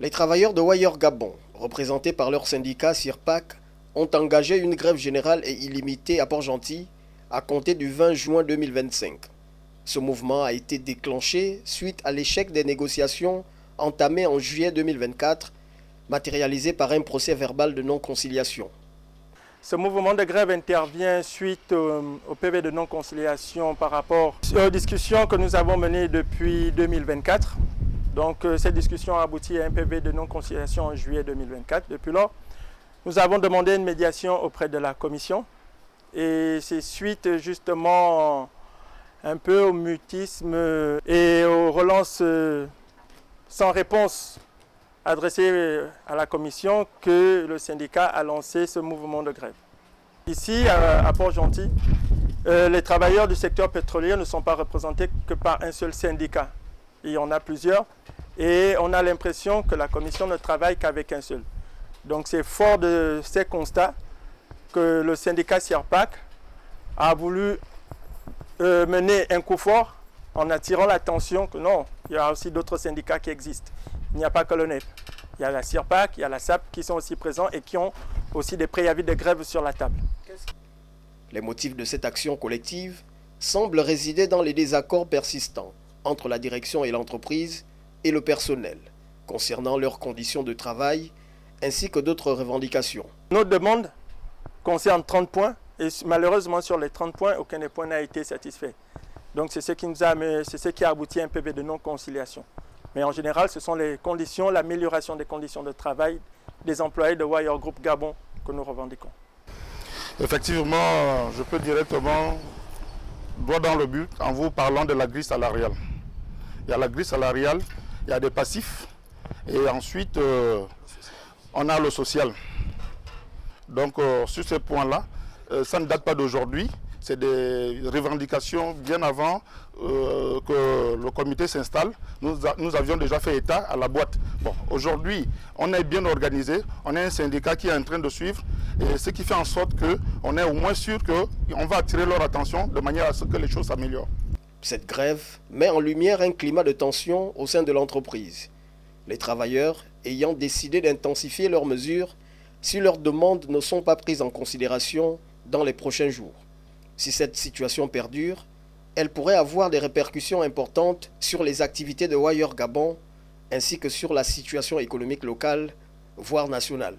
Les travailleurs de Wire Gabon, représentés par leur syndicat CIRPAC, ont engagé une grève générale et illimitée à Port-Gentil à compter du 20 juin 2025. Ce mouvement a été déclenché suite à l'échec des négociations entamées en juillet 2024, matérialisé par un procès verbal de non-conciliation. Ce mouvement de grève intervient suite au PV de non-conciliation par rapport aux discussions que nous avons menées depuis 2024. Donc cette discussion a abouti à un PV de non-conciliation en juillet 2024. Depuis lors, nous avons demandé une médiation auprès de la commission et c'est suite justement un peu au mutisme et aux relances sans réponse adressées à la commission que le syndicat a lancé ce mouvement de grève. Ici, à Port-Gentil, les travailleurs du secteur pétrolier ne sont pas représentés que par un seul syndicat. Il y en a plusieurs et on a l'impression que la commission ne travaille qu'avec un seul. Donc c'est fort de ces constats que le syndicat CIRPAC a voulu mener un coup fort en attirant l'attention que non, il y a aussi d'autres syndicats qui existent. Il n'y a pas que le NEF. Il y a la CIRPAC, il y a la SAP qui sont aussi présents et qui ont aussi des préavis de grève sur la table. Les motifs de cette action collective semblent résider dans les désaccords persistants entre la direction et l'entreprise et le personnel, concernant leurs conditions de travail ainsi que d'autres revendications. Notre demande concerne 30 points et malheureusement sur les 30 points, aucun des points n'a été satisfait. Donc c'est ce qui a abouti à un PV de non-conciliation. Mais en général, ce sont les conditions, l'amélioration des conditions de travail des employés de Wire Group Gabon que nous revendiquons. Effectivement, je peux directement droit dans le but en vous parlant de la grille salariale. Il y a la grille salariale, il y a des passifs et ensuite on a le social. Donc sur ces points-là, ça ne date pas d'aujourd'hui. C'est des revendications bien avant que le comité s'installe. Nous avions déjà fait état à la boîte. Bon, aujourd'hui, on est bien organisé. On est un syndicat qui est en train de suivre. Et ce qui fait en sorte qu'on est au moins sûr qu'on va attirer leur attention de manière à ce que les choses s'améliorent. Cette grève met en lumière un climat de tension au sein de l'entreprise. Les travailleurs ayant décidé d'intensifier leurs mesures si leurs demandes ne sont pas prises en considération dans les prochains jours. Si cette situation perdure, elle pourrait avoir des répercussions importantes sur les activités de Wire Gabon ainsi que sur la situation économique locale, voire nationale.